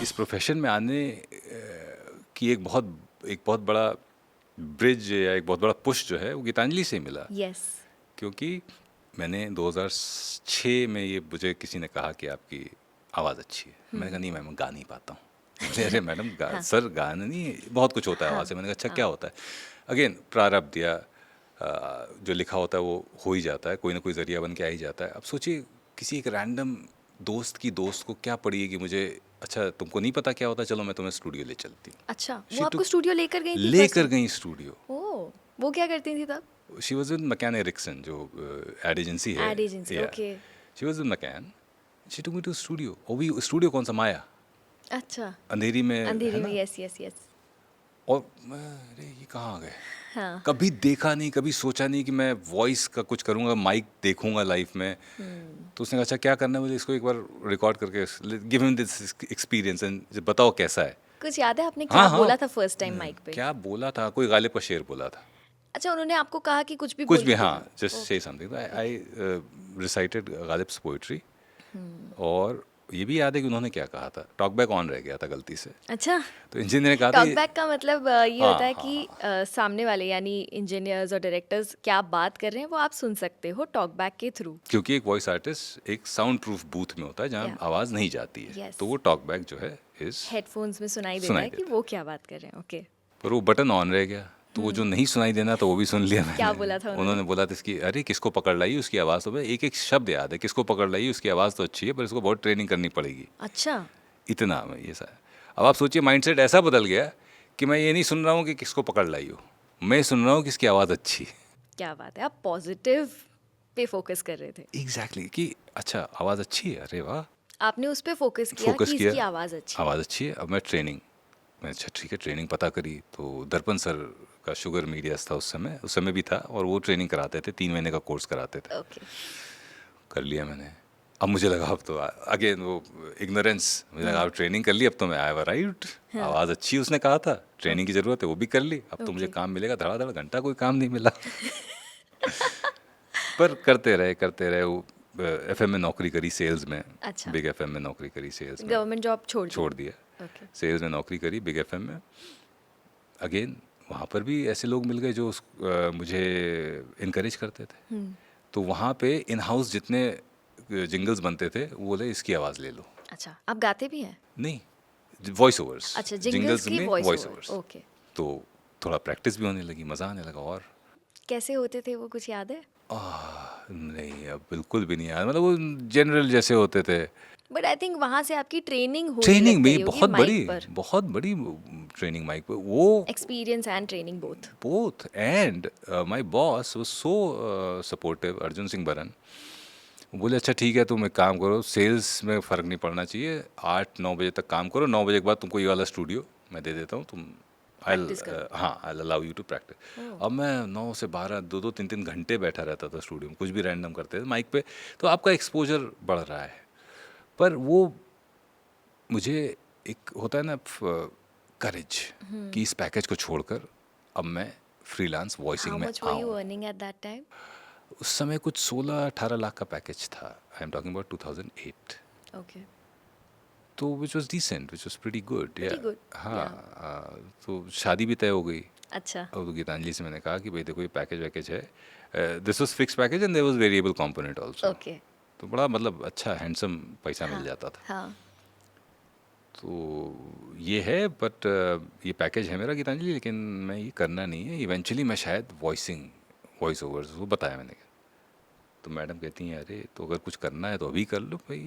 इस प्रोफेशन में आने की एक बहुत बड़ा ब्रिज या एक बहुत बड़ा पुश जो है वो गीतांजलि से ही मिला। यस। क्योंकि मैंने 2006 में ये मुझे किसी ने कहा कि आपकी आवाज़ अच्छी है। मैंने कहा नहीं मैं गा नहीं पाता हूँ। बोले अरे मैडम सर गाना नहीं बहुत कुछ होता है आवाज़ से। मैंने कहा अच्छा क्या होता है। अगेन प्रारब्ध या जो लिखा होता है वो हो ही जाता है, कोई ना कोई जरिया बन के आ ही जाता है। अब सोचिए किसी एक रैंडम दोस्त की दोस्त को क्या पड़ी है कि मुझे अच्छा तुमको नहीं पता क्या होता, चलो मैं तुम्हें स्टूडियो ले चलती हूँ। अच्छा, She वो आपको took- स्टूडियो लेकर गई थी? लेकर गई स्टूडियो। ओह, वो क्या करती थी तब? She was in McCann Erickson जो एड एजेंसी है। Ad agency, okay. She was in McCann। She took me to studio. और भी स्टूडियो कौन सा, माया अच्छा, अंधेरी में अंधेरी है में, ना। Yes yes yes. और मैं अरे ये कहाँ आ गए। हाँ। कभी देखा नहीं, कभी सोचा नहीं कि मैं वॉइस का कुछ करूँगा, माइक देखूंगा लाइफ में। तो उसने कहा अच्छा क्या करना है मुझे, इसको एक बार रिकॉर्ड करके give him this experience and बताओ कैसा है। कुछ याद है आपने हाँ क्या हाँ बोला था फर्स्ट टाइम माइक पे? क्या बोला था, कोई गालिब का शेर बोला था। अच्छा, उन्होंने आपको कहा कि कुछ भी कुछ बोल भी के हाँ, दिखाओ? Just say something. I recited Ghalib's poetry. और ये भी याद है कि उन्होंने क्या कहा था, टॉक बैक ऑन रह गया था गलती से। अच्छा, तो इंजीनियर ने कहा था टॉक बैक का मतलब ये हाँ, होता है हाँ, कि सामने वाले यानी इंजीनियर्स और डायरेक्टर्स क्या बात कर रहे हैं वो आप सुन सकते हो टॉक बैक के थ्रू। क्योंकि एक वॉइस आर्टिस्ट एक साउंड प्रूफ बूथ में होता है जहाँ Yeah. आवाज़ नहीं जाती है। Yes. तो वो टॉक बैक जो है इस हेडफोन्स में सुनाई देता सुनाई है कि देता वो क्या बात कर रहे हैं। ओके। पर वो बटन ऑन रह गया। तो वो जो नहीं सुनाई देना तो वो भी सुन लिया मैंने। क्या बोला था उन्होंने बोला था इसकी अरे किसको पकड़ लाई उसकी आवाज़, तो एक एक शब्द याद है, किसको पकड़ लाई उसकी आवाज़ तो अच्छी है पर इसको बहुत ट्रेनिंग करनी पड़ेगी। अच्छा। इतना मैं ये सारा। अब आप सोचिए माइंडसेट ऐसा बदल गया कि मैं ये नहीं सुन रहा हूँ कि किसको पकड़ लाई हो, मैं सुन रहा हूँ कि इसकी आवाज़ अच्छी है। क्या बात है, आप पॉजिटिव पे फोकस कर रहे थे। एग्जैक्टली कि अच्छा आवाज़ अच्छी है, अरे वाह। आपने उस पे फोकस किया फोकस कि किया, इसकी आवाज़ अच्छी है। आवाज़ अच्छी है। अब मैं ट्रेनिंग, मैं अच्छा ठीक है ट्रेनिंग पता करी। तो दर्पण सर का शुगर मीडियास था उस समय भी था और वो ट्रेनिंग कराते थे, 3 महीने का कोर्स कराते थे। ओके। कर लिया मैंने। अब मुझे लगा अब तो अगेन वो इग्नोरेंस, मुझे लगा अब ट्रेनिंग कर ली, अब तो मैं आई राइट, आवाज़ अच्छी उसने कहा था, ट्रेनिंग की ज़रूरत है वो भी कर ली, अब तो मुझे Okay. काम मिलेगा। धड़ाधड़ घंटा कोई काम नहीं मिला। पर करते रहे वो FM में नौकरी करी, सेल्स में। अच्छा। बिग FM में नौकरी करी, सेल्स में गवर्नमेंट जॉब छोड़ दिया। ओके। सेल्स में नौकरी करी बिग FM में। अगेन वहाँ पर भी ऐसे लोग मिल गए जो मुझे इनकरेज करते थे। तो वहाँ पे इन हाउस जितने जिंगल्स बनते थे वो बोले इसकी आवाज़ ले लो। अच्छा, आप गाते भी हैं? नहीं, वॉइस ओवर्स। अच्छा, जिंगल्स की में voice voice over. Overs. Okay. तो थोड़ा प्रैक्टिस भी होने लगी, मज़ा आने लगा। और कैसे होते थे वो, कुछ याद है? नहीं अब बिल्कुल भी नहीं यार, मतलब वो जनरल जैसे होते थे। बट आई थिंक वहाँ से आपकी ट्रेनिंग होने ट्रेनिंग लग भी गई होगी माइक पर। बहुत बड़ी ट्रेनिंग माइक पे। वो experience and training both. both and my boss was so supportive, Arjun Singh बरन। बोले अच्छा ठीक है तुम एक काम करो, सेल्स में फ़र्क नहीं पड़ना चाहिए, 8-9 बजे तक काम करो, 9 बजे के बाद तुमको ये वाला स्टूडियो मैं दे देता हूँ, तुम Practice करो। हाँ I allow you to practice. अब मैं 9 से 12 2-2 3-3 घंटे बैठा रहता था स्टूडियो में, कुछ भी रैंडम करते थे माइक पे। तो आपका एक्सपोजर बढ़ रहा है। पर वो मुझे एक होता है ना करेज कि इस पैकेज को छोड़कर अब मैं फ्रीलांस वॉइसिंग हाउ में मच वर यू आऊँ। Earning at that time? उस समय कुछ 16-18 लाख का पैकेज था। I am talking about 2008। Okay. तो which was decent, which was pretty good. Pretty good, हाँ तो शादी भी तय हो गई। अच्छा। और तो गीतांजलि से मैंने कहा कि भाई देखो ये पैकेज वैकेज है, this was fix package and there was variable component also. Okay. तो बड़ा मतलब अच्छा हैंडसम पैसा मिल जाता था। हाँ। तो ये है बट ये पैकेज है मेरा गीतांजलि, लेकिन मैं ये करना नहीं है। इवेंचुअली मैं शायद वॉइस ओवर्स वो बताया मैंने। तो मैडम कहती हैं अरे तो अगर कुछ करना है तो अभी कर लो भाई,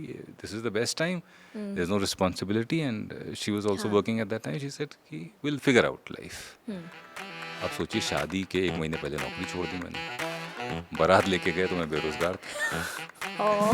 this is the best time, there is no responsibility. And she was also working at that time. She said कि विल फिगर आउट लाइफ। अब सोचिए शादी के 1 महीने पहले नौकरी छोड़ दी मैंने, बारात लेके गए तो मैं बेरोजगार था। ओह।